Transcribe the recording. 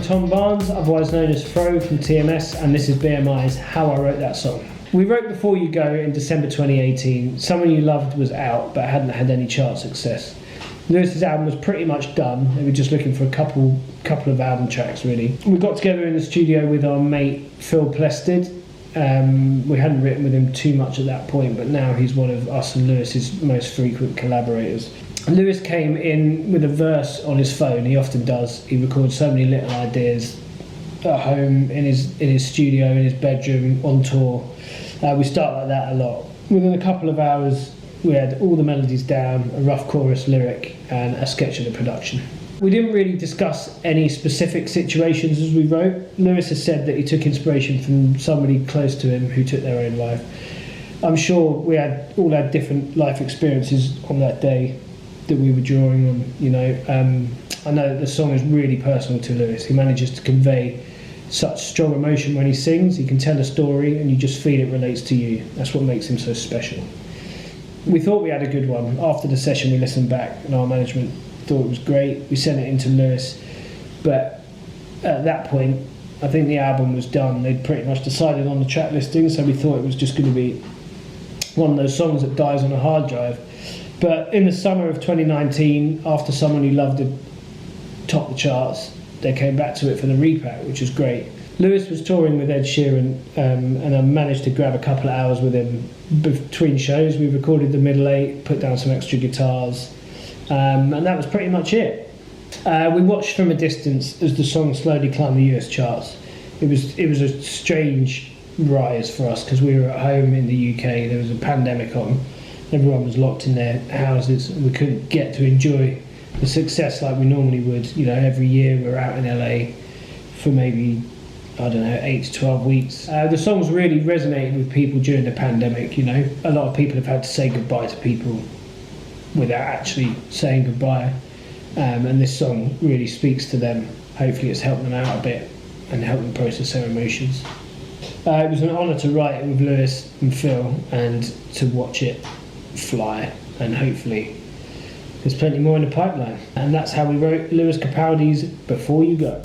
Tom Barnes, otherwise known as Fro from TMS, and this is BMI's How I Wrote That Song. We wrote Before You Go in December 2018. Someone You Loved was out but hadn't had any chart success. Lewis's album was pretty much done. They were just looking for a couple of album tracks really. We got together in the studio with our mate Phil Plested. We hadn't written with him too much at that point, but now he's one of us and Lewis's most frequent collaborators. Lewis came in with a verse on his phone. He often does. He records so many little ideas at home, in his studio, in his bedroom, on tour. We start like that a lot. Within a couple of hours, we had all the melodies down, a rough chorus lyric, and a sketch of the production. We didn't really discuss any specific situations as we wrote. Lewis has said that he took inspiration from somebody close to him who took their own life. I'm sure we all had different life experiences on that day that we were drawing on, you know. I know that the song is really personal to Lewis. He manages to convey such strong emotion when he sings. He can tell a story and you just feel it relates to you. That's what makes him so special. We thought we had a good one. After the session we listened back and our management thought it was great. We sent it in to Lewis, but at that point I think the album was done. They'd pretty much decided on the track listing, so we thought it was just going to be one of those songs that dies on a hard drive. But in the summer of 2019, after Someone You Loved had topped the charts, they came back to it for the repack, which was great. Lewis was touring with Ed Sheeran, and I managed to grab a couple of hours with him between shows. We recorded the middle eight, put down some extra guitars, and that was pretty much it. We watched from a distance as the song slowly climbed the US charts. It was a strange rise for us because we were at home in the UK. There was a pandemic on. Everyone was locked in their houses and we couldn't get to enjoy the success like we normally would. You know, every year we're out in LA for maybe, I don't know, 8 to 12 weeks. The songs really resonated with people during the pandemic, you know. A lot of people have had to say goodbye to people without actually saying goodbye. And this song really speaks to them. Hopefully it's helped them out a bit and helped them process their emotions. It was an honour to write it with Lewis and Phil and to watch it fly, and hopefully there's plenty more in the pipeline. And that's how we wrote Lewis Capaldi's Before You Go.